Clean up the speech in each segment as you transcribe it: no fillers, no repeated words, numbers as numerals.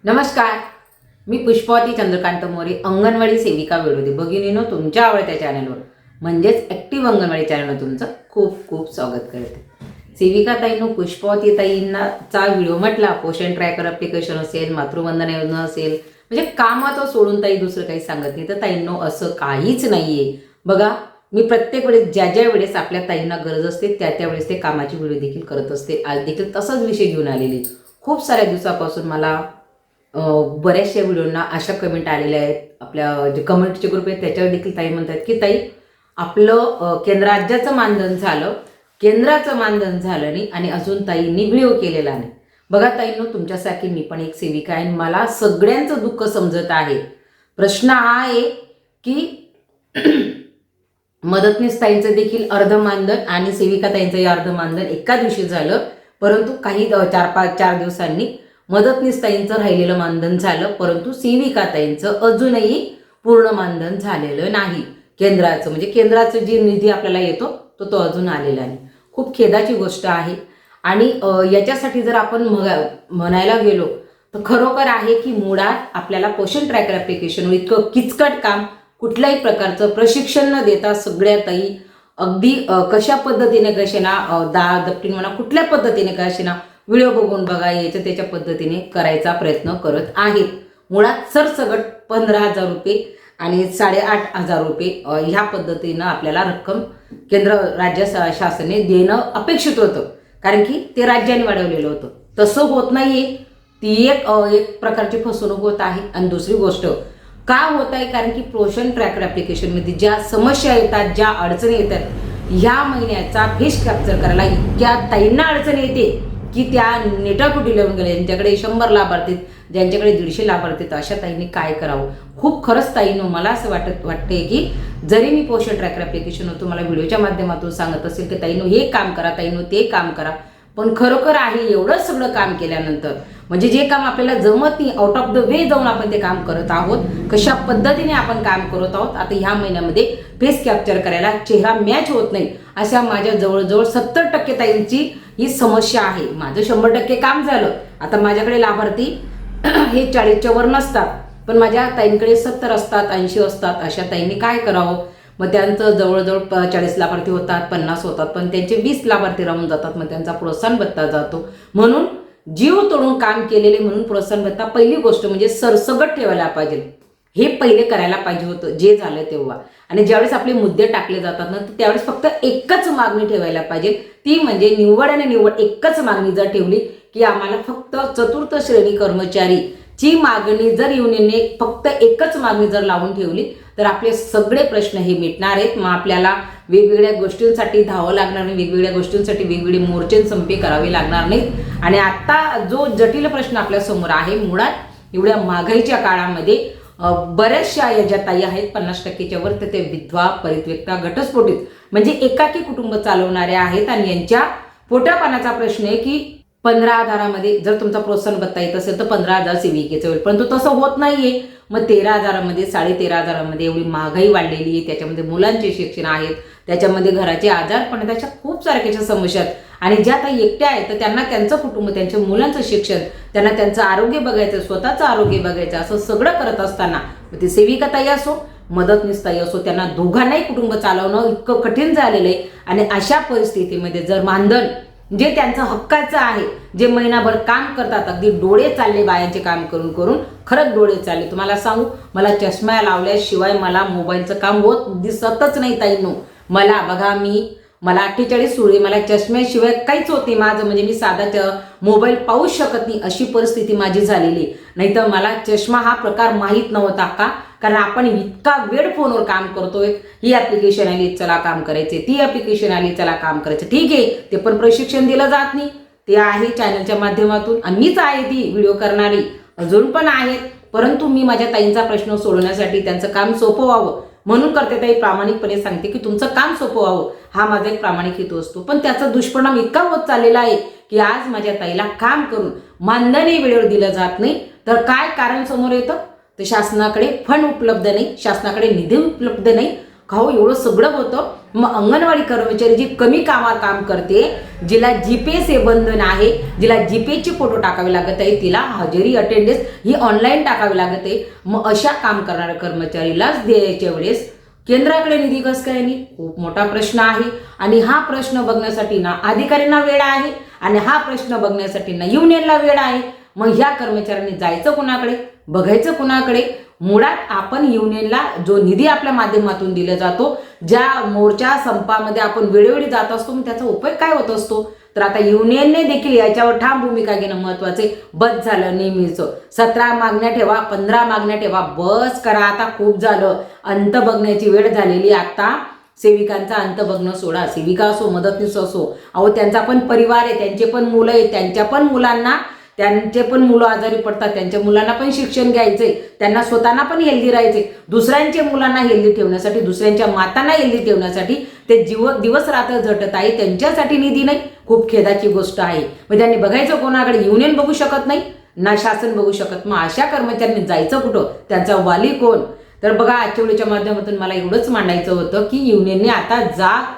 नमस्कार, मी पुष्पावती चंद्रकांत मोरे, अंगणवाडी सेविका विरोधी भगिनीनो तुमच्या आवडत्या चॅनलवर म्हणजेच ॲक्टिव्ह अंगणवाडी चॅनलवर तुमचं खूप खूप स्वागत करते. सेविका ताईंनो, पुष्पावती ताईंनाचा व्हिडिओ म्हटला, पोषण ट्रॅकर ॲप्लिकेशन असेल, मातृवंदना योजना असेल, म्हणजे कामाचं सोडून ताई दुसरं काही सांगत नाही. तर ताईंनो असं काहीच नाही आहे. बघा, मी प्रत्येक वेळेस ज्या वेळेस आपल्या ताईंना गरज असते त्या वेळेस ते कामाची व्हिडिओ देखील करत असते. आज देखील तसाच विषय घेऊन आलेली. खूप साऱ्या दिवसापासून मला बऱ्याचशा व्हिडिओंना अशा कमेंट आलेल्या आहेत. आपल्या जे कमेंटचे ग्रुप आहेत त्याच्यावर देखील ताई म्हणतात की ताई, आपलं राज्याचं मानधन झालं, केंद्राचं मानधन झालं नाही आणि अजून ताईंनी व्हिडिओ केलेला नाही. बघा ताईंनो, तुमच्यासारखी मी पण एक सेविका आहे. मला सगळ्यांचं दुःख समजत आहे. प्रश्न हा आहे की मदतनीस ताईंचं देखील अर्ध मानधन आणि सेविका ताईंचंही अर्ध मानधन एका दिवशी झालं, परंतु काही 4 दिवसांनी मदतनीस ताईंचं राहिलेलं मानधन झालं, परंतु सेविका ताईंचं अजूनही पूर्ण मानधन झालेलं नाही. केंद्राचं म्हणजे केंद्राचं जी निधी आपल्याला येतो तो अजून आलेला नाही. खूप खेदाची गोष्ट आहे. आणि याच्यासाठी जर आपण म्हणायला गेलो तर खरोखर आहे की मुळात आपल्याला पोषण ट्रॅकर ॲप्लिकेशनवर इतकं किचकट काम, कुठल्याही प्रकारचं प्रशिक्षण न देता सगळ्या ताई अगदी कशा पद्धतीने कशाना दपटीन म्हणा, कुठल्या पद्धतीने कशाना व्हिडिओ बघून बघा यायचं त्याच्या पद्धतीने करायचा प्रयत्न करत आहेत. मुळात सरसगट 15,000 रुपये आणि 8,500 रुपये ह्या पद्धतीनं आपल्याला रक्कम केंद्र राज्य शासनाने देणं अपेक्षित होतं, कारण की ते राज्याने वाढवलेलं होतं. तसं होत नाहीये. ती एक प्रकारची फसवणूक होत आहे. आणि दुसरी गोष्ट का होत आहे, कारण की पोषण ट्रॅकर ॲप्लिकेशनमध्ये ज्या समस्या येतात, ज्या अडचणी येतात, ह्या महिन्याचा फेस कॅप्चर करायला इतक्या ताईंना अडचण येते की त्या नेटाकुटी लावून गेले. ज्यांच्याकडे 100 लाभार्थी, ज्यांच्याकडे 150 लाभार्थी, अशा ताईंनी काय करावं. खूप खरंच ताईंनो, मला असं वाटते की जरी मी पोषण ट्रॅकर ॲप्लिकेशन तुम्हाला व्हिडिओच्या माध्यमातून सांगत असेल की ताईंनो हे काम करा, ताईंनो ते काम करा, पण खरोखर आहे एवढं सगळं काम केल्यानंतर म्हणजे जे काम आपल्याला जमत नाही, आउट ऑफ द वे जाऊन आपण ते काम करत आहोत, कशा पद्धतीने आपण काम करत आहोत. आता ह्या महिन्यामध्ये फेस कॅप्चर करायला चेहरा मॅच होत नाही, अशा माझ्या जवळजवळ 70% ताईंची ही समस्या आहे. माझं 100% काम झालं. आता माझ्याकडे लाभार्थी हे 40च्या वर नसतात, पण माझ्या ताईंकडे 70 असतात, 80 असतात. अशा ताईंनी काय करावं. मग त्यांचं जवळजवळ 40 लाभार्थी होतात, 50 होतात, पण त्यांचे 20 लाभार्थी राहून जातात. मग त्यांचा प्रोत्साहन भत्ता जातो. म्हणून जीव तोडून काम केलेले म्हणून प्रोत्साहन भत्ता पहिली गोष्ट म्हणजे सरसगट ठेवायला पाहिजे. हे पहिले करायला पाहिजे होतं जे झालं तेव्हा. आणि ज्यावेळेस आपले मुद्दे टाकले जातात ना, तर त्यावेळेस फक्त एकच मागणी ठेवायला पाहिजे. ती म्हणजे निव्वळ आणि निव्वळ एकच मागणी जर ठेवली की आम्हाला फक्त चतुर्थ श्रेणी कर्मचारीची मागणी जर युनियनने फक्त एकच मागणी जर लावून ठेवली तर आपले सगळे प्रश्न हे मिटणार आहेत. मग आपल्याला वेगवेगळ्या गोष्टींसाठी धावावं लागणार नाही, वेगवेगळ्या गोष्टींसाठी वेगवेगळे मोर्चे संपे करावे लागणार नाहीत. आणि आता जो जटिल प्रश्न आपल्यासमोर आहे, मुळात एवढ्या महागाईच्या काळामध्ये बऱ्याचशा या ज्या ताई आहेत 50%च्या वर, तर ते विधवा, परित्यक्ता, घटस्फोटित म्हणजे एकाकी कुटुंब चालवणाऱ्या आहेत. आणि यांच्या पोटापाण्याचा प्रश्न आहे की 15,000मध्ये जर तुमचा प्रोत्साहन भत्ता येत असेल तर 15,000 सेविकेचं होईल, परंतु तसं होत नाहीये. मग 13,000मध्ये 13,500मध्ये एवढी महागाई वाढलेली आहे. त्याच्यामध्ये मुलांचे शिक्षण आहेत, त्याच्यामध्ये घराचे आजारपण आहेत, अशा खूप सारख्या समस्या आहेत. आणि ज्या काही एकट्या आहेत तर त्यांना त्यांचं कुटुंब, त्यांच्या मुलांचं शिक्षण, त्यांना त्यांचं आरोग्य बघायचं, स्वतःचं आरोग्य बघायचं, असं सगळं करत असताना ती सेविका ताई असो, मदतनीस ताई असो, त्यांना दोघांनाही कुटुंब चालवणं इतकं कठीण झालेलं आहे. आणि अशा परिस्थितीमध्ये जर मानधन जे त्यांचं हक्काचं आहे, जे महिनाभर काम करतात, अगदी डोळे चालले बायांचे काम करून करून, खरंच डोळे चालले. तुम्हाला सांगू, मला चष्मा लावल्याशिवाय मला मोबाईलचं काम दिसतच नाही ताईंनो. मला बघा, मला 48 सुळे, मला चष्म्याशिवाय काहीच होत नाही माझं, म्हणजे मी साधा मोबाईल पाहू शकत नाही अशी परिस्थिती माझी झालेली. नाहीतर मला चष्मा हा प्रकार माहीत नव्हता. का? कारण आपण इतका वेळ फोनवर काम करतोय. ही ॲप्लिकेशन आली, चला काम करायचे, ती ॲप्लिकेशन आली, चला काम करायचं. ठीक आहे, ते पण प्रशिक्षण दिलं जात नाही. ते आहे चॅनलच्या माध्यमातून, आणि मीच आहे ती व्हिडिओ करणारी, अजून पण आहेत. परंतु मी माझ्या ताईंचा प्रश्न सोडवण्यासाठी, त्यांचं काम सोपं व्हावं म्हणून करते ताई. प्रामाणिकपणे सांगते की तुमचं काम सोपं व्हावं हा माझा एक प्रामाणिक हेतू असतो. पण त्याचा दुष्परिणाम इतका होत चाललेला आहे की आज माझ्या ताईला काम करून मानधनही वेळेवर दिलं जात नाही. तर काय कारण समोर येतं, तर शासनाकडे फंड उपलब्ध नाही, शासनाकडे निधी उपलब्ध नाही. का हो, एवढं सगळं होतं. मग अंगणवाडी कर्मचारी जी कमी काम करते, जिला जीपे बंधन आहे, जिला जीपेचे फोटो टाकावे लागत आहे, तिला हजेरी अटेंडन्स ही ऑनलाईन टाकावी लागत आहे, मग अशा काम करणाऱ्या कर्मचारीलाच द्यायच्या वेळेस केंद्राकडे निधी कसं काय नाही, खूप मोठा प्रश्न आहे. आणि हा प्रश्न बघण्यासाठी ना अधिकाऱ्यांना वेळ आहे आणि हा प्रश्न बघण्यासाठी ना युनियनला वेळ आहे. मग ह्या कर्मचाऱ्यांनी जायचं कुणाकडे, बघायचं कुणाकडे? मुळात आपण युनियनला जो निधी आपल्या माध्यमातून दिला जातो, ज्या मोर्चा संपामध्ये आपण वेळोवेळी जात असतो, मग त्याचा उपयोग काय होत असतो? तर आता युनियनने देखील याच्यावर ठाम भूमिका घेणं महत्वाचे. बस झालं नेहमीचं, 17 मागण्या ठेवा, 15 मागण्या ठेवा, बस करा, आता खूप झालं. अंत बघण्याची वेळ झालेली. आता सेविकांचा अंत बघणं सोडा, सेविका असो मदतनीस असो, अहो त्यांचा पण परिवार आहे, त्यांचे पण मुलं आहेत, त्यांचे पण मुलं आजारी पडतात, त्यांच्या मुलांना पण शिक्षण घ्यायचे, त्यांना स्वतःना पण हेल्दी राहायचे, दुसऱ्यांच्या मुलांना हेल्दी ठेवण्यासाठी, दुसऱ्यांच्या मातांना हेल्दी ठेवण्यासाठी ते दिवस रात्र झटत आहे. त्यांच्यासाठी निधी नाही, खूप खेदाची गोष्ट आहे. मग त्यांनी बघायचं कोणाकडे? युनियन बघू शकत नाही ना शासन बघू शकत. मग अशा कर्मचाऱ्यांनी जायचं कुठं? त्यांचा वाली कोण? तर बघा, आजच्या व्हिडिओच्या माध्यमातून मला एवढंच मांडायचं होतं की युनियनने आता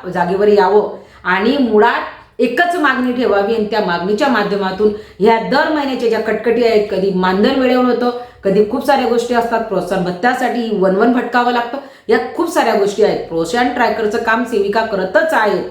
जागेवर यावं आणि मुळात एकच मागणी ठेवावी आणि त्या मागणीच्या माध्यमातून ह्या दर महिन्याच्या ज्या कटकटी आहेत, कधी मानधन वेळेवर होतं, कधी खूप साऱ्या गोष्टी असतात, प्रोत्साहन भत्त्यासाठी वन भटकावं लागतं, यात खूप साऱ्या गोष्टी आहेत. प्रोत्साहन ट्रॅकरचं काम सेविका करतच आहेत,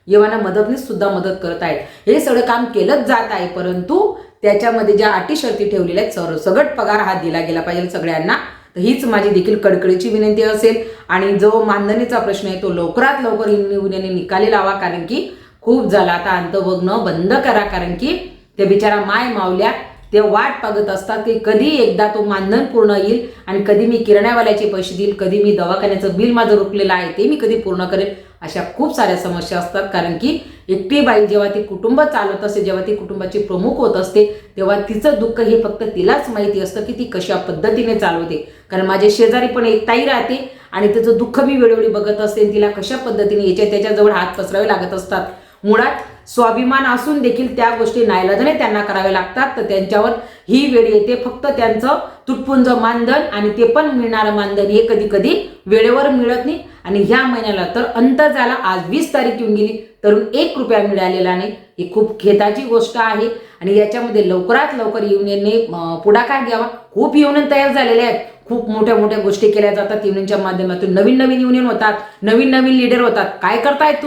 येवाना मदतनीस सुद्धा मदत करत आहेत, हे सगळं काम केलंच जात आहे. परंतु त्याच्यामध्ये ज्या अटी शर्ती ठेवलेल्या आहेत, सरसगट पगार हा दिला गेला पाहिजे सगळ्यांना. तर हीच माझी देखील कडकडीची विनंती असेल. आणि जो मानधनीचा प्रश्न आहे तो लवकरात लवकर युनियनने निकाली लावा, कारण की खूप झालं. आता अंत बघणं बंद करा, कारण की ते बिचारा माय मावल्या ते वाट पाहत असतात की कधी एकदा तो मानधन पूर्ण येईल आणि कधी मी किराण्यावाल्याचे पैसे देईल, कधी मी दवाखान्याचं बिल माझं रुकलेलं आहे ते मी कधी पूर्ण करेल. अशा खूप साऱ्या समस्या असतात, कारण की एकटी बाई जेव्हा ती कुटुंब चालवत असते, जेव्हा ती कुटुंबाची प्रमुख होत असते, तेव्हा तिचं दुःख हे फक्त तिलाच माहिती असतं की ती कशा पद्धतीने चालवते. कारण माझे शेजारी पण एक ताई राहते आणि तिचं दुःख मी वेळोवेळी बघत असते, तिला कशा पद्धतीने याच्या त्याच्याजवळ हात पसरावे लागत असतात. मुळात स्वाभिमान असून देखील त्या गोष्टी नाईलाजाने त्यांना कराव्या लागतात. तर त्यांच्यावर ही वेळ येते. फक्त त्यांचं तुटपुंज मानधन आणि ते पण मिळणारं मानधन हे कधी कधी वेळेवर मिळत नाही. आणि ह्या महिन्याला तर अंत झाला, आज 20 तारीख येऊन गेली, तरुण 1 रुपया मिळालेला नाही. ही खूप खेदाची गोष्ट आहे आणि याच्यामध्ये लवकरात लवकर युनियनने पुढाकार घ्यावा. खूप युनियन तयार झालेले आहेत, खूप मोठ्या मोठ्या गोष्टी केल्या जातात युनियनच्या माध्यमातून, नवीन युनियन होतात, नवीन लीडर होतात. काय करतायत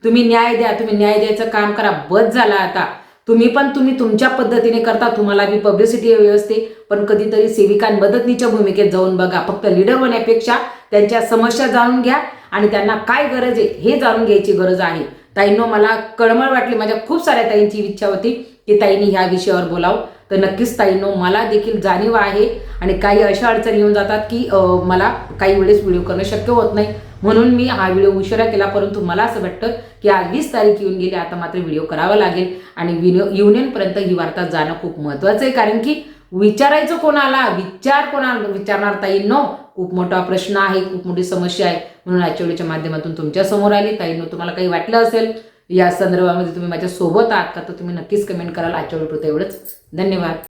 तुम्ही न्याय द्या, तुम्ही न्याय द्यायचं काम करा. बस झाला आता. तुम्ही तुमच्या पद्धतीने करता, तुम्हाला बी पब्लिसिटी व्यवस्थे, पण कधीतरी सेविका मदतनीच्या भूमिकेत जाऊन बघा. फक्त लीडर होण्यापेक्षा त्यांच्या समस्या जाणून घ्या आणि त्यांना काय गरज आहे हे जाणून घ्यायची गरज आहे. ताईंनो, मला कळमळ वाटली, माझ्या खूप साऱ्या ताईंची इच्छा होती की ताईंनी ह्या विषयावर बोलावं. तर नक्कीच ताईंनो, मला देखील जाणीव आहे आणि काही अशा अडचणी येऊन जातात की मला काही वेळेस व्हिडिओ करणं शक्य होत नाही, म्हणून मी हा व्हिडिओ उशिरा केला. परंतु मला असं वाटतं की आज 20 तारीख येऊन गेली, आता मात्र व्हिडिओ करावा लागेल आणि युनियनपर्यंत ही वार्ता जाणं खूप महत्त्वाचं आहे. कारण की विचारायचं कोणाला, विचारणार ताईंनो? खूप मोठा प्रश्न आहे, खूप मोठी समस्या आहे. म्हणून आजच्या व्हिडिओच्या माध्यमातून तुमच्या समोर आली. ताईंनो, तुम्हाला काही वाटलं असेल या संदर्भामध्ये, तुम्ही माझ्या सोबत आहात का, तर तुम्ही नक्कीच कमेंट कराल. आजच्या व्हिडिओ एवढंच. धन्यवाद.